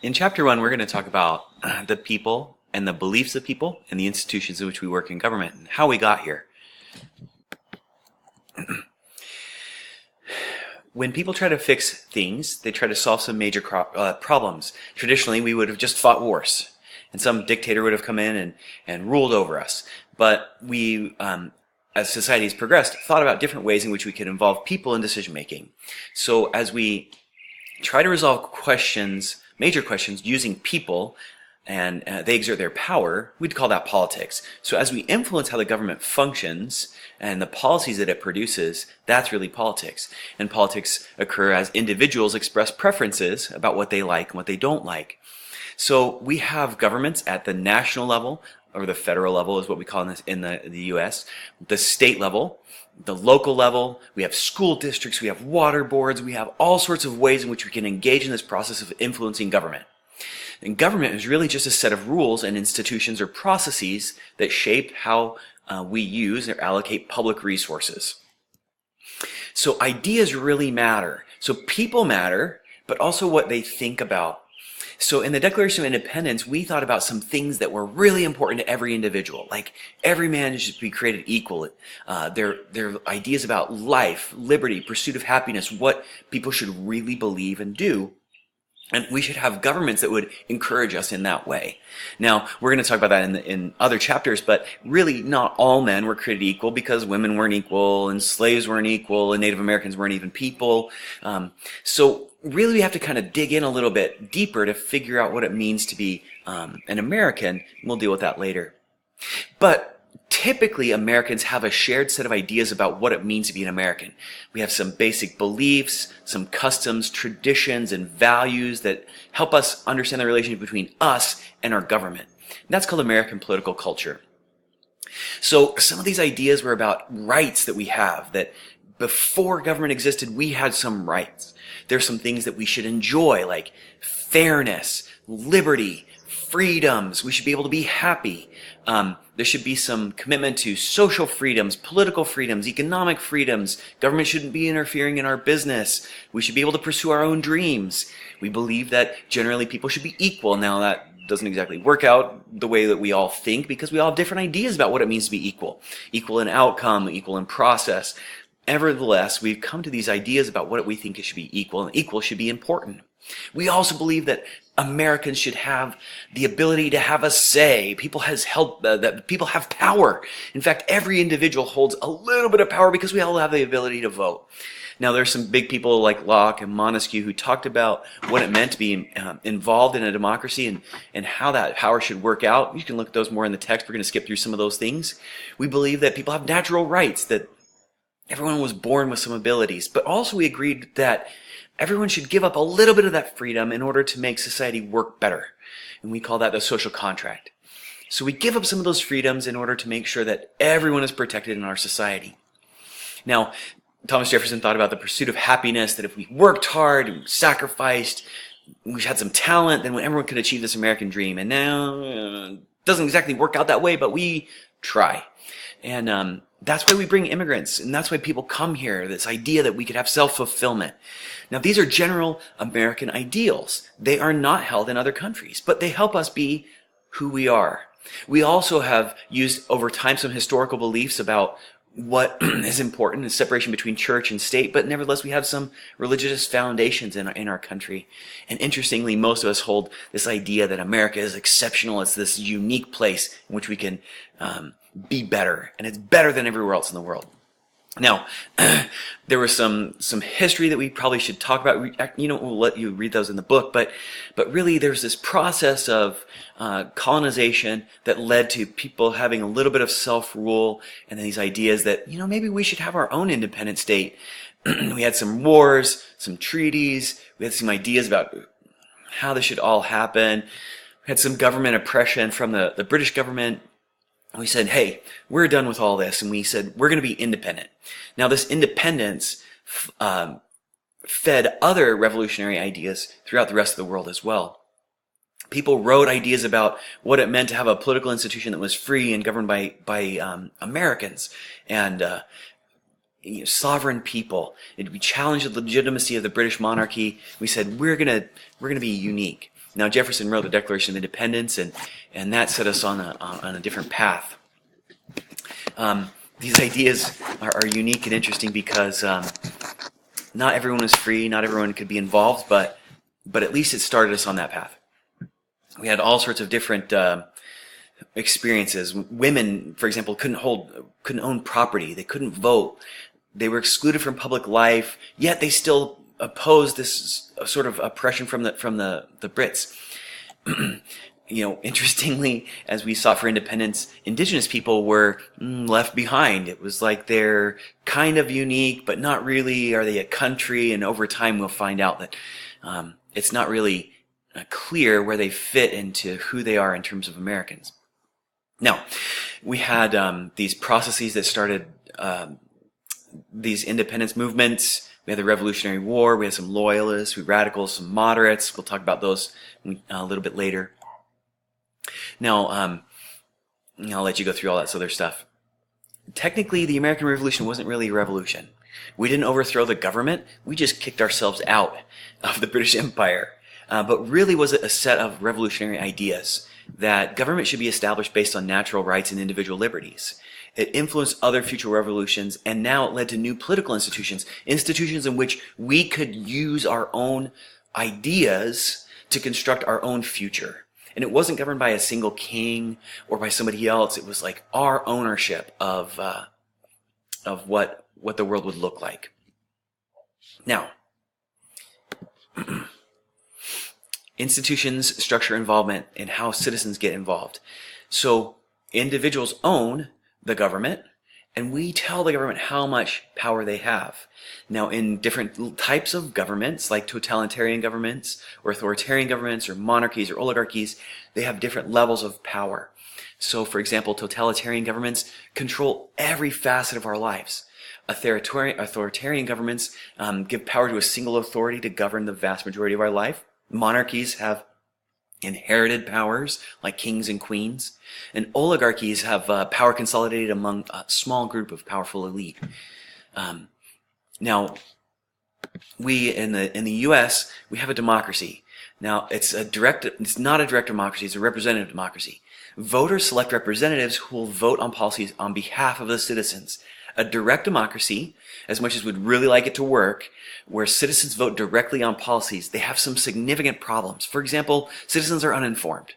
In chapter one, we're going to talk about the people and the beliefs of people and the institutions in which we work in government and how we got here. When people try to fix things, they try to solve some major problems. Traditionally, we would have just fought wars, and some dictator would have come in and ruled over us. But we, as society has progressed, thought about different ways in which we could involve people in decision making. So as we try to resolve questions, major questions, using people, and they exert their power, we'd call that politics. So as we influence how the government functions and the policies that it produces, that's really politics. And politics occur as individuals express preferences about what they like and what they don't like. So we have governments at the national level, or the federal level is what we call in the U.S., the state level, the local level, we have school districts, we have water boards, we have all sorts of ways in which we can engage in this process of influencing government. And government is really just a set of rules and institutions or processes that shape how we use or allocate public resources. So ideas really matter. So people matter, but also what they think about. So in the Declaration of Independence, we thought about some things that were really important to every individual. Like every man should be created equal. Their ideas about life, liberty, pursuit of happiness, what people should really believe and do. And we should have governments that would encourage us in that way. Now, we're going to talk about that in other chapters, but really not all men were created equal because women weren't equal and slaves weren't equal and Native Americans weren't even people. So really we have to kind of dig in a little bit deeper to figure out what it means to be an American. We'll deal with that later. But typically, Americans have a shared set of ideas about what it means to be an American. We have some basic beliefs, some customs, traditions, and values that help us understand the relationship between us and our government. And that's called American political culture. So some of these ideas were about rights that we have, that before government existed, we had some rights. There's some things that we should enjoy, like fairness, liberty, freedoms. We should be able to be happy. There should be some commitment to social freedoms, political freedoms, economic freedoms. Government shouldn't be interfering in our business. We should be able to pursue our own dreams. We believe that generally people should be equal. Now that doesn't exactly work out the way that we all think because we all have different ideas about what it means to be equal. Equal in outcome, equal in process. Nevertheless, we've come to these ideas about what we think it should be equal, and equal should be important. We also believe that Americans should have the ability to have a say. That people have power. In fact, every individual holds a little bit of power because we all have the ability to vote. Now, there's some big people like Locke and Montesquieu who talked about what it meant to be involved in a democracy and how that power should work out. You can look at those more in the text. We're going to skip through some of those things. We believe that people have natural rights, that everyone was born with some abilities, but also we agreed that everyone should give up a little bit of that freedom in order to make society work better. And we call that the social contract. So we give up some of those freedoms in order to make sure that everyone is protected in our society. Now, Thomas Jefferson thought about the pursuit of happiness, that if we worked hard and sacrificed, we had some talent, then everyone could achieve this American dream. And now, it doesn't exactly work out that way, but we try. And that's why we bring immigrants, and that's why people come here, this idea that we could have self-fulfillment. Now, these are general American ideals. They are not held in other countries, but they help us be who we are. We also have used over time some historical beliefs about what is important, the separation between church and state, but nevertheless we have some religious foundations in our country. And interestingly, most of us hold this idea that America is exceptional. It's this unique place in which we can be better, and it's better than everywhere else in the world. Now, there was some history that we probably should talk about. We'll let you read those in the book, but really there's this process of colonization that led to people having a little bit of self-rule and these ideas that, maybe we should have our own independent state. We had some wars, some treaties, we had some ideas about how this should all happen. We had some government oppression from the British government. We said, hey, we're done with all this. And we said, we're going to be independent. Now, this independence fed other revolutionary ideas throughout the rest of the world as well. People wrote ideas about what it meant to have a political institution that was free and governed by Americans and sovereign people. We challenged the legitimacy of the British monarchy. We said, we're going to be unique. Now Jefferson wrote the Declaration of Independence, and that set us on a different path. These ideas are unique and interesting because not everyone was free, not everyone could be involved, but at least it started us on that path. We had all sorts of different experiences. Women, for example, couldn't own property. They couldn't vote. They were excluded from public life, yet they still opposed this sort of oppression from the Brits. Interestingly, as we sought for independence, indigenous people were left behind. It was like they're kind of unique, but not really. Are they a country? And over time, we'll find out that it's not really clear where they fit into who they are in terms of Americans. Now, we had these processes that started these independence movements. We had the Revolutionary War. We had some loyalists, we radicals, some moderates. We'll talk about those a little bit later. Now, I'll let you go through all that other stuff. Technically, the American Revolution wasn't really a revolution. We didn't overthrow the government. We just kicked ourselves out of the British Empire. But really was it a set of revolutionary ideas that government should be established based on natural rights and individual liberties. It influenced other future revolutions, and now it led to new political institutions in which we could use our own ideas to construct our own future. And it wasn't governed by a single king or by somebody else. It was like our ownership of what the world would look like. Now, institutions, structure, involvement, and how citizens get involved. So individuals own the government, and we tell the government how much power they have. Now, in different types of governments, like totalitarian governments, or authoritarian governments, or monarchies, or oligarchies, they have different levels of power. So, for example, totalitarian governments control every facet of our lives. Authoritarian governments give power to a single authority to govern the vast majority of our life. Monarchies have inherited powers like kings and queens, and oligarchies have power consolidated among a small group of powerful elite. Now, we in the U.S. we have a democracy. Now, it's not a direct democracy; it's a representative democracy. Voters select representatives who will vote on policies on behalf of the citizens. A direct democracy, as much as we'd really like it to work, where citizens vote directly on policies, they have some significant problems. For example, citizens are uninformed.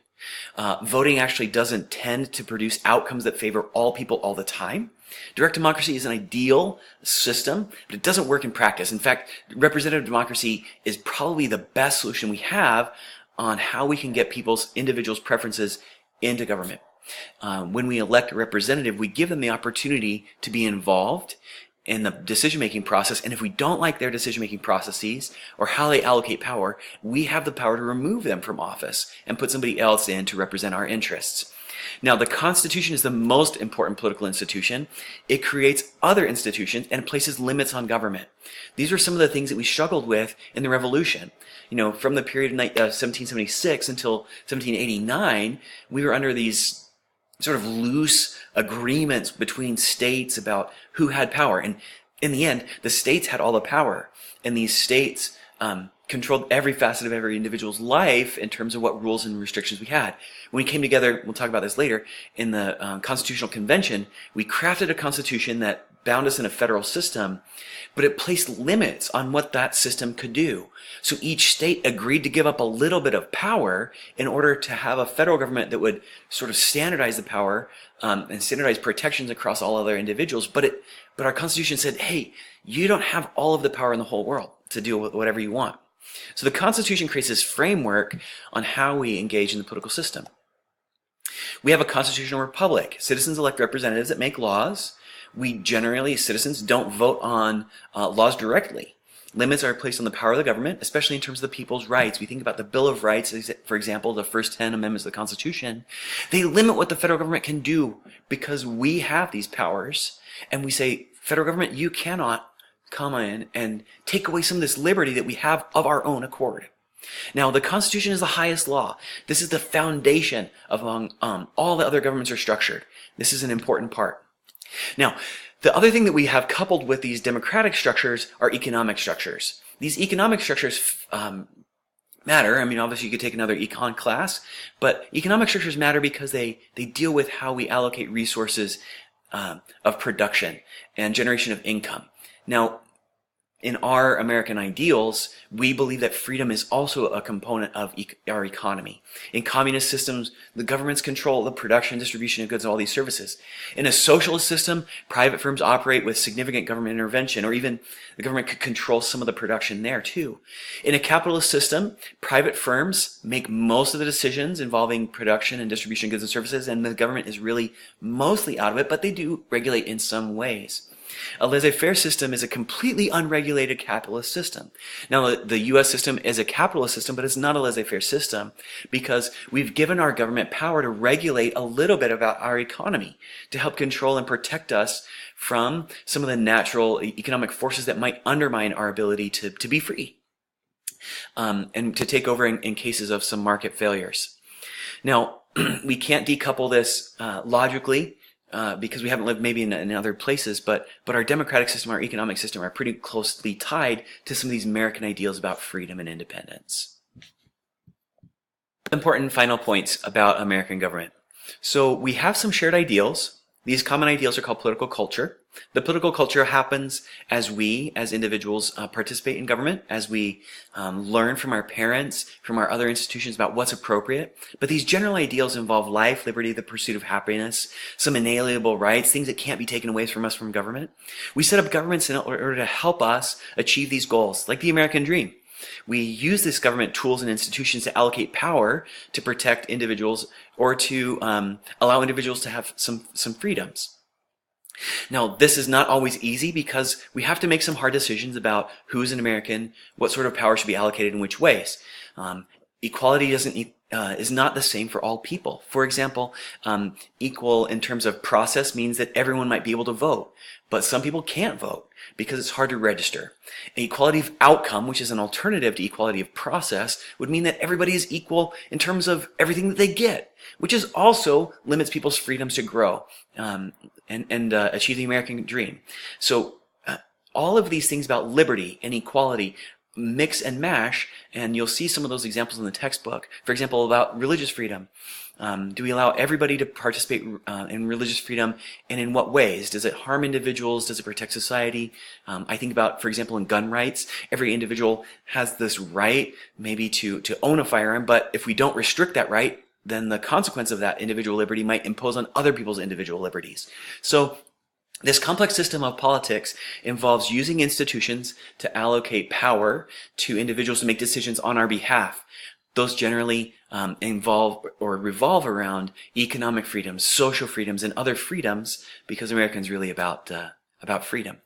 Voting actually doesn't tend to produce outcomes that favor all people all the time. Direct democracy is an ideal system, but it doesn't work in practice. In fact, representative democracy is probably the best solution we have on how we can get individuals' preferences into government. When we elect a representative, we give them the opportunity to be involved in the decision-making process, and if we don't like their decision-making processes or how they allocate power, we have the power to remove them from office and put somebody else in to represent our interests. Now, the Constitution is the most important political institution. It creates other institutions and places limits on government. These are some of the things that we struggled with in the Revolution. From the period of 1776 until 1789, we were under these sort of loose agreements between states about who had power. And in the end, the states had all the power. And these states controlled every facet of every individual's life in terms of what rules and restrictions we had. When we came together, we'll talk about this later, in the Constitutional Convention, we crafted a constitution that bound us in a federal system, but it placed limits on what that system could do. So each state agreed to give up a little bit of power in order to have a federal government that would sort of standardize the power and standardize protections across all other individuals. But our Constitution said, hey, you don't have all of the power in the whole world to do whatever you want. So the Constitution creates this framework on how we engage in the political system. We have a constitutional republic. Citizens elect representatives that make laws. Citizens don't vote on laws directly. Limits are placed on the power of the government, especially in terms of the people's rights. We think about the Bill of Rights, for example, the first 10 amendments of the Constitution. They limit what the federal government can do because we have these powers. And we say, federal government, you cannot come in and take away some of this liberty that we have of our own accord. Now, the Constitution is the highest law. This is the foundation of all the other governments are structured. This is an important part. Now, the other thing that we have coupled with these democratic structures are economic structures. These economic structures matter. I mean, obviously you could take another econ class, but economic structures matter because they deal with how we allocate resources of production and generation of income. Now, in our American ideals, we believe that freedom is also a component of our economy. In communist systems, the governments control the production and distribution of goods and all these services. In a socialist system, private firms operate with significant government intervention, or even the government could control some of the production there too. In a capitalist system, private firms make most of the decisions involving production and distribution of goods and services, and the government is really mostly out of it, but they do regulate in some ways. A laissez-faire system is a completely unregulated capitalist system. Now, the U.S. system is a capitalist system, but it's not a laissez-faire system because we've given our government power to regulate a little bit about our economy to help control and protect us from some of the natural economic forces that might undermine our ability to be free and to take over in cases of some market failures. Now, we can't decouple this logically because we haven't lived maybe in other places, but our democratic system, our economic system are pretty closely tied to some of these American ideals about freedom and independence. Important final points about American government. So we have some shared ideals. These common ideals are called political culture. The political culture happens as we, as individuals, participate in government, as we learn from our parents, from our other institutions about what's appropriate. But these general ideals involve life, liberty, the pursuit of happiness, some inalienable rights, things that can't be taken away from us from government. We set up governments in order to help us achieve these goals, like the American dream. We use this government tools and institutions to allocate power to protect individuals or to allow individuals to have some freedoms. Now, this is not always easy because we have to make some hard decisions about who's an American, what sort of power should be allocated in which ways. Equality is not the same for all people. For example, equal in terms of process means that everyone might be able to vote, but some people can't vote because it's hard to register. Equality of outcome, which is an alternative to equality of process, would mean that everybody is equal in terms of everything that they get, which is also limits people's freedoms to grow and achieve the American dream. So all of these things about liberty and equality mix and mash, and you'll see some of those examples in the textbook. For example, about religious freedom. Do we allow everybody to participate in religious freedom, and in what ways? Does it harm individuals? Does it protect society? I think about, for example, in gun rights, every individual has this right maybe to own a firearm, but if we don't restrict that right, then the consequence of that individual liberty might impose on other people's individual liberties. So this complex system of politics involves using institutions to allocate power to individuals to make decisions on our behalf. Those generally involve or revolve around economic freedoms, social freedoms, and other freedoms because Americans really about freedom.